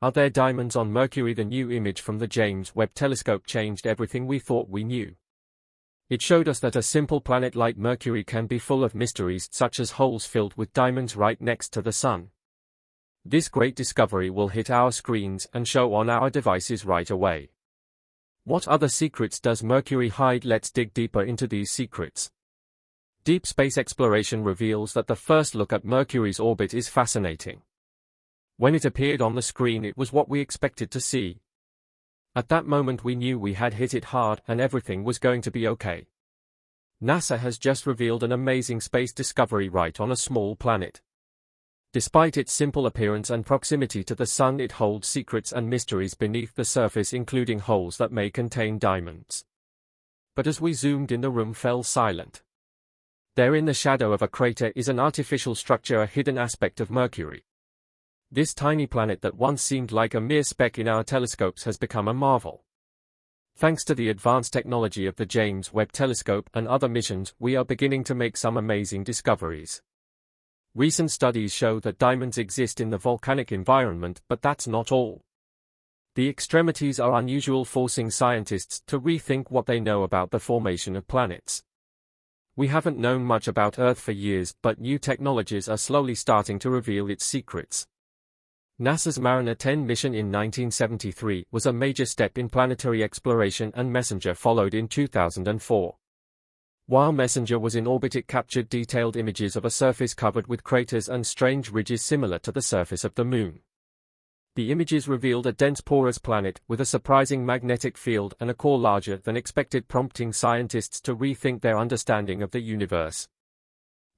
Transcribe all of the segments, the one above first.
Are there diamonds on Mercury? The new image from the James Webb Telescope changed everything we thought we knew. It showed us that a simple planet like Mercury can be full of mysteries, such as holes filled with diamonds right next to the Sun. This great discovery will hit our screens and show on our devices right away. What other secrets does Mercury hide? Let's dig deeper into these secrets. Deep space exploration reveals that the first look at Mercury's orbit is fascinating. When it appeared on the screen, it was what we expected to see. At that moment we knew we had hit it hard and everything was going to be okay. NASA has just revealed an amazing space discovery right on a small planet. Despite its simple appearance and proximity to the Sun, it holds secrets and mysteries beneath the surface, including holes that may contain diamonds. But as we zoomed in, the room fell silent. There in the shadow of a crater is an artificial structure, a hidden aspect of Mercury. This tiny planet that once seemed like a mere speck in our telescopes has become a marvel. Thanks to the advanced technology of the James Webb Telescope and other missions, we are beginning to make some amazing discoveries. Recent studies show that diamonds exist in the volcanic environment, but that's not all. The extremities are unusual, forcing scientists to rethink what they know about the formation of planets. We haven't known much about Earth for years, but new technologies are slowly starting to reveal its secrets. NASA's Mariner 10 mission in 1973 was a major step in planetary exploration, and Messenger followed in 2004. While Messenger was in orbit, it captured detailed images of a surface covered with craters and strange ridges similar to the surface of the Moon. The images revealed a dense, porous planet with a surprising magnetic field and a core larger than expected, prompting scientists to rethink their understanding of the universe.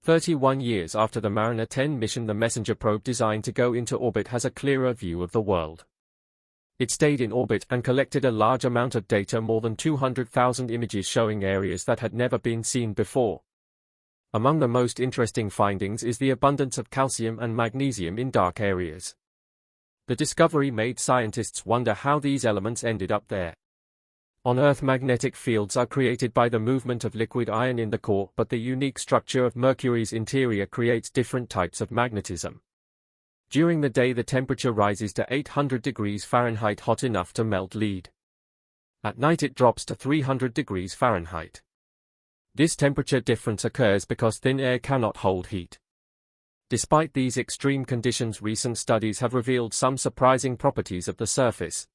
31 years after the Mariner 10 mission, the Messenger probe designed to go into orbit has a clearer view of the world. It stayed in orbit and collected a large amount of data, more than 200,000 images showing areas that had never been seen before. Among the most interesting findings is the abundance of calcium and magnesium in dark areas. The discovery made scientists wonder how these elements ended up there. On Earth, magnetic fields are created by the movement of liquid iron in the core, but the unique structure of Mercury's interior creates different types of magnetism. During the day, the temperature rises to 800 degrees Fahrenheit, hot enough to melt lead. At night, it drops to 300 degrees Fahrenheit. This temperature difference occurs because thin air cannot hold heat. Despite these extreme conditions, recent studies have revealed some surprising properties of the surface.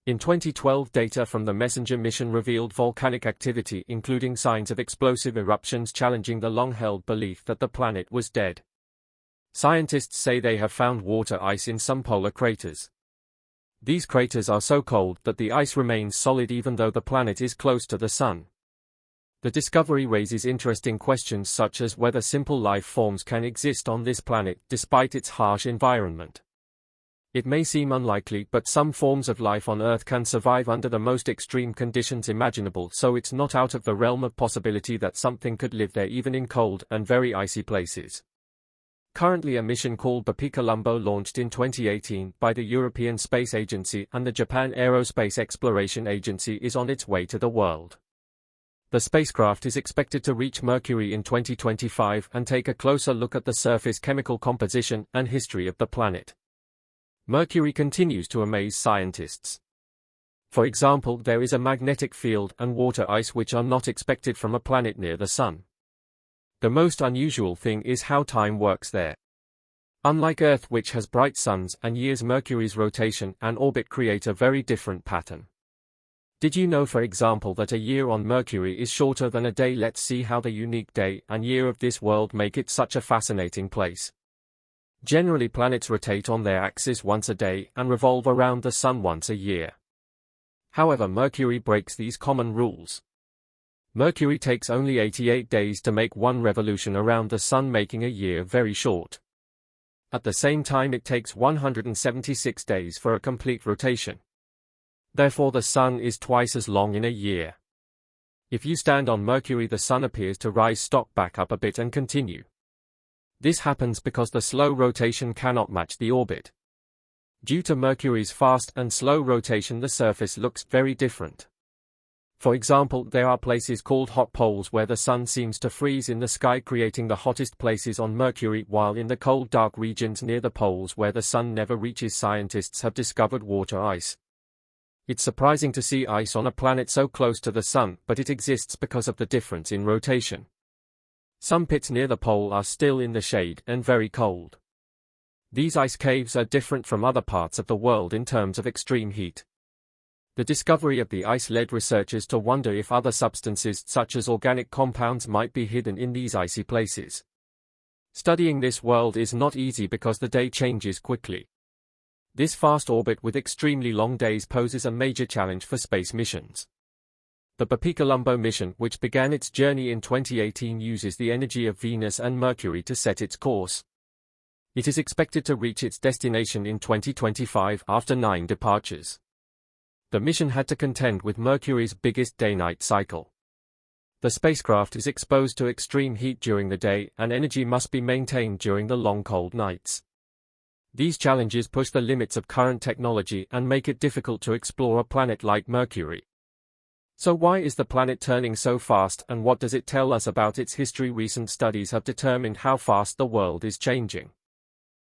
In 2012, data from the Messenger mission revealed volcanic activity, including signs of explosive eruptions, challenging the long-held belief that the planet was dead. Scientists say they have found water ice in some polar craters. These craters are so cold that the ice remains solid even though the planet is close to the Sun. The discovery raises interesting questions, such as whether simple life forms can exist on this planet despite its harsh environment. It may seem unlikely, but some forms of life on Earth can survive under the most extreme conditions imaginable, so it's not out of the realm of possibility that something could live there even in cold and very icy places. Currently, a mission called BepiColombo, launched in 2018 by the European Space Agency and the Japan Aerospace Exploration Agency, is on its way to the world. The spacecraft is expected to reach Mercury in 2025 and take a closer look at the surface, chemical composition, and history of the planet. Mercury continues to amaze scientists. For example, there is a magnetic field and water ice which are not expected from a planet near the Sun. The most unusual thing is how time works there. Unlike Earth, which has bright suns and years, Mercury's rotation and orbit create a very different pattern. Did you know, for example, that a year on Mercury is shorter than a day? Let's see how the unique day and year of this world make it such a fascinating place. Generally, planets rotate on their axis once a day and revolve around the Sun once a year. However, Mercury breaks these common rules. Mercury takes only 88 days to make one revolution around the Sun, making a year very short. At the same time, it takes 176 days for a complete rotation. Therefore, the Sun is twice as long in a year. If you stand on Mercury, the Sun appears to rise, stop, back up a bit and continue. This happens because the slow rotation cannot match the orbit. Due to Mercury's fast and slow rotation, the surface looks very different. For example, there are places called hot poles where the sun seems to freeze in the sky, creating the hottest places on Mercury, while in the cold dark regions near the poles where the sun never reaches, scientists have discovered water ice. It's surprising to see ice on a planet so close to the sun, but it exists because of the difference in rotation. Some pits near the pole are still in the shade and very cold. These ice caves are different from other parts of the world in terms of extreme heat. The discovery of the ice led researchers to wonder if other substances such as organic compounds might be hidden in these icy places. Studying this world is not easy because the day changes quickly. This fast orbit with extremely long days poses a major challenge for space missions. The BepiColombo mission, which began its journey in 2018, uses the energy of Venus and Mercury to set its course. It is expected to reach its destination in 2025 after 9 departures. The mission had to contend with Mercury's biggest day-night cycle. The spacecraft is exposed to extreme heat during the day, and energy must be maintained during the long cold nights. These challenges push the limits of current technology and make it difficult to explore a planet like Mercury. So why is the planet turning so fast, and what does it tell us about its history? Recent studies have determined how fast the world is changing.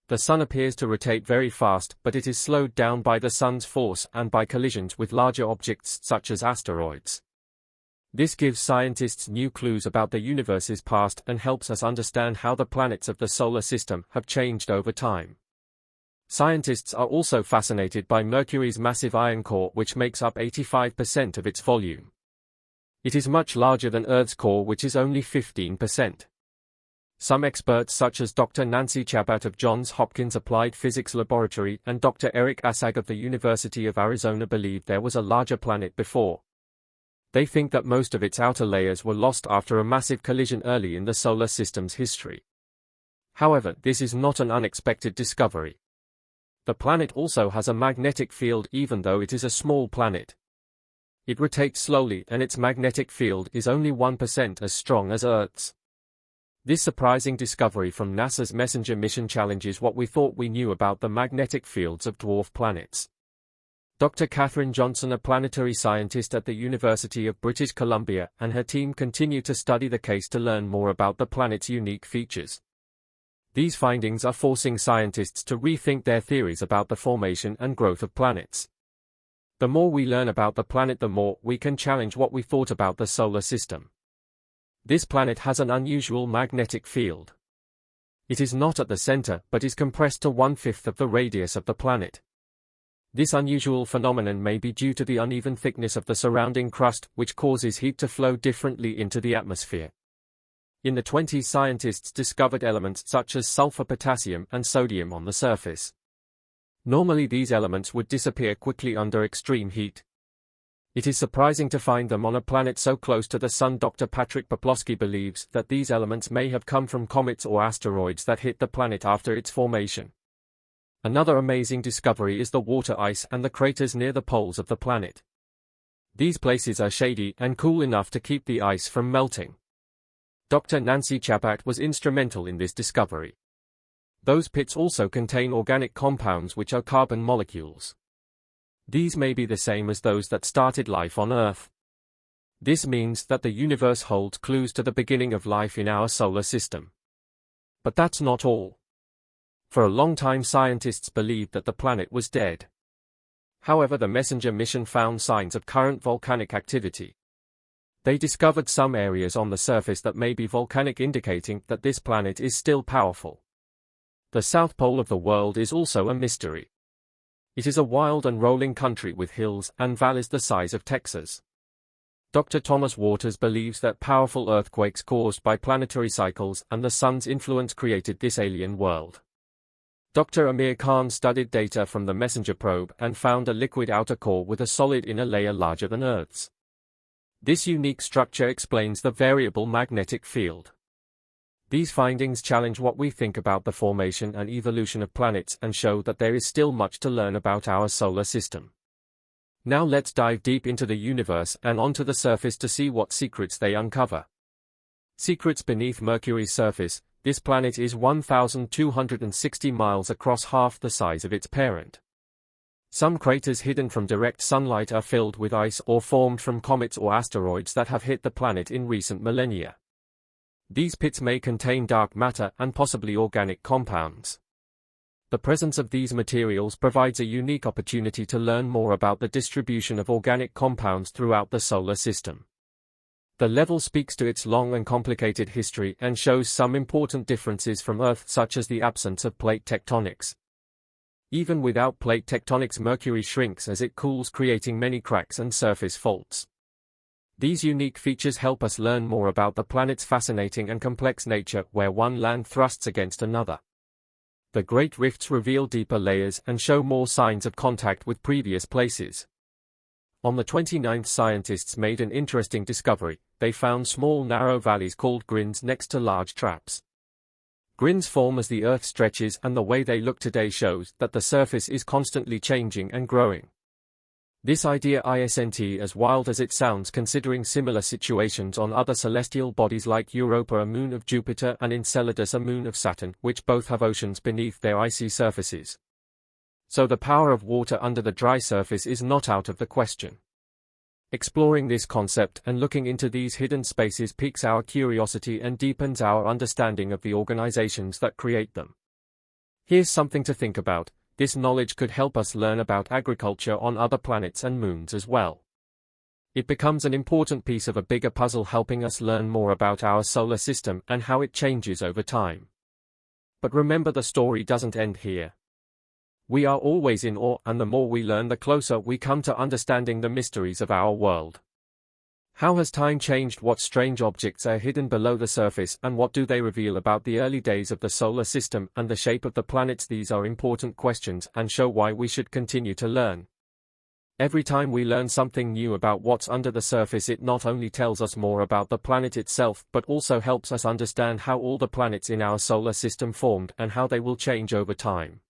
The sun appears to rotate very fast, but it is slowed down by the sun's force and by collisions with larger objects such as asteroids. This gives scientists new clues about the universe's past and helps us understand how the planets of the solar system have changed over time. Scientists are also fascinated by Mercury's massive iron core, which makes up 85% of its volume. It is much larger than Earth's core, which is only 15%. Some experts such as Dr. Nancy Chabot of Johns Hopkins Applied Physics Laboratory and Dr. Eric Assag of the University of Arizona believe there was a larger planet before. They think that most of its outer layers were lost after a massive collision early in the solar system's history. However, this is not an unexpected discovery. The planet also has a magnetic field even though it is a small planet. It rotates slowly and its magnetic field is only 1% as strong as Earth's. This surprising discovery from NASA's MESSENGER mission challenges what we thought we knew about the magnetic fields of dwarf planets. Dr. Catherine Johnson, a planetary scientist at the University of British Columbia, and her team continue to study the case to learn more about the planet's unique features. These findings are forcing scientists to rethink their theories about the formation and growth of planets. The more we learn about the planet, the more we can challenge what we thought about the solar system. This planet has an unusual magnetic field. It is not at the center, but is compressed to 1/5 of the radius of the planet. This unusual phenomenon may be due to the uneven thickness of the surrounding crust, which causes heat to flow differently into the atmosphere. In the 20s, scientists discovered elements such as sulfur, potassium, and sodium on the surface. Normally these elements would disappear quickly under extreme heat. It is surprising to find them on a planet so close to the Sun. Dr. Patrick Poplawski believes that these elements may have come from comets or asteroids that hit the planet after its formation. Another amazing discovery is the water ice and the craters near the poles of the planet. These places are shady and cool enough to keep the ice from melting. Dr. Nancy Chabot was instrumental in this discovery. Those pits also contain organic compounds which are carbon molecules. These may be the same as those that started life on Earth. This means that the universe holds clues to the beginning of life in our solar system. But that's not all. For a long time scientists believed that the planet was dead. However, the MESSENGER mission found signs of current volcanic activity. They discovered some areas on the surface that may be volcanic, indicating that this planet is still powerful. The South Pole of the world is also a mystery. It is a wild and rolling country with hills and valleys the size of Texas. Dr. Thomas Waters believes that powerful earthquakes caused by planetary cycles and the sun's influence created this alien world. Dr. Amir Khan studied data from the MESSENGER probe and found a liquid outer core with a solid inner layer larger than Earth's. This unique structure explains the variable magnetic field. These findings challenge what we think about the formation and evolution of planets and show that there is still much to learn about our solar system. Now let's dive deep into the universe and onto the surface to see what secrets they uncover. Secrets beneath Mercury's surface. This planet is 1,260 miles across, half the size of its parent. Some craters hidden from direct sunlight are filled with ice or formed from comets or asteroids that have hit the planet in recent millennia. These pits may contain dark matter and possibly organic compounds. The presence of these materials provides a unique opportunity to learn more about the distribution of organic compounds throughout the solar system. The level speaks to its long and complicated history and shows some important differences from Earth, such as the absence of plate tectonics. Even without plate tectonics, Mercury shrinks as it cools, creating many cracks and surface faults. These unique features help us learn more about the planet's fascinating and complex nature, where one land thrusts against another. The Great Rifts reveal deeper layers and show more signs of contact with previous places. On the 29th, scientists made an interesting discovery. They found small narrow valleys called grins next to large traps. Grins form as the Earth stretches, and the way they look today shows that the surface is constantly changing and growing. This idea isn't as wild as it sounds, considering similar situations on other celestial bodies like Europa, a moon of Jupiter, and Enceladus, a moon of Saturn, which both have oceans beneath their icy surfaces. So the power of water under the dry surface is not out of the question. Exploring this concept and looking into these hidden spaces piques our curiosity and deepens our understanding of the organizations that create them. Here's something to think about. This knowledge could help us learn about agriculture on other planets and moons as well. It becomes an important piece of a bigger puzzle, helping us learn more about our solar system and how it changes over time. But remember, the story doesn't end here. We are always in awe, and the more we learn, the closer we come to understanding the mysteries of our world. How has time changed? What strange objects are hidden below the surface, and what do they reveal about the early days of the solar system and the shape of the planets? These are important questions and show why we should continue to learn. Every time we learn something new about what's under the surface, it not only tells us more about the planet itself, but also helps us understand how all the planets in our solar system formed and how they will change over time.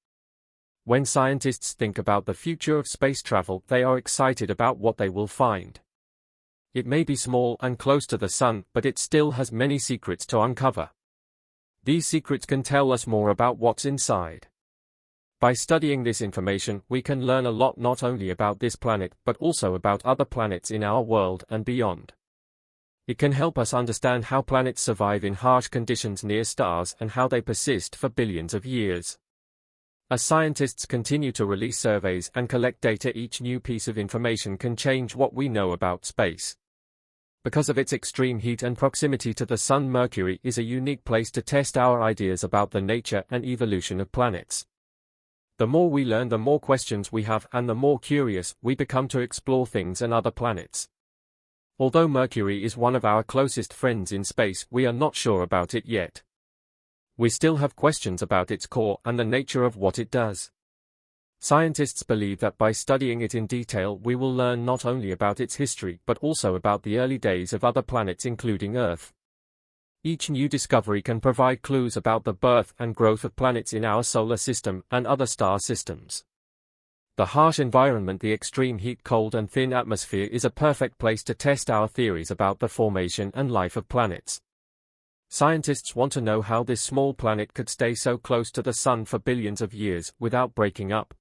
When scientists think about the future of space travel, they are excited about what they will find. It may be small and close to the sun, but it still has many secrets to uncover. These secrets can tell us more about what's inside. By studying this information, we can learn a lot, not only about this planet, but also about other planets in our world and beyond. It can help us understand how planets survive in harsh conditions near stars and how they persist for billions of years. As scientists continue to release surveys and collect data, each new piece of information can change what we know about space. Because of its extreme heat and proximity to the Sun, Mercury is a unique place to test our ideas about the nature and evolution of planets. The more we learn, the more questions we have, and the more curious we become to explore things and other planets. Although Mercury is one of our closest friends in space, we are not sure about it yet. We still have questions about its core and the nature of what it does. Scientists believe that by studying it in detail, we will learn not only about its history but also about the early days of other planets, including Earth. Each new discovery can provide clues about the birth and growth of planets in our solar system and other star systems. The harsh environment, the extreme heat, cold and thin atmosphere is a perfect place to test our theories about the formation and life of planets. Scientists want to know how this small planet could stay so close to the Sun for billions of years without breaking up.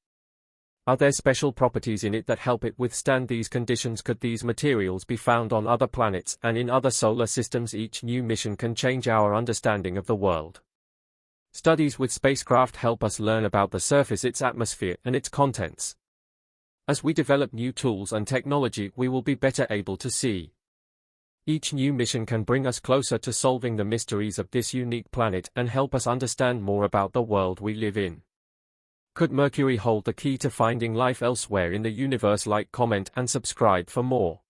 Are there special properties in it that help it withstand these conditions? Could these materials be found on other planets and in other solar systems? Each new mission can change our understanding of the world. Studies with spacecraft help us learn about the surface, its atmosphere, and its contents. As we develop new tools and technology, we will be better able to see. Each new mission can bring us closer to solving the mysteries of this unique planet and help us understand more about the world we live in. Could Mercury hold the key to finding life elsewhere in the universe? Like, comment, and subscribe for more.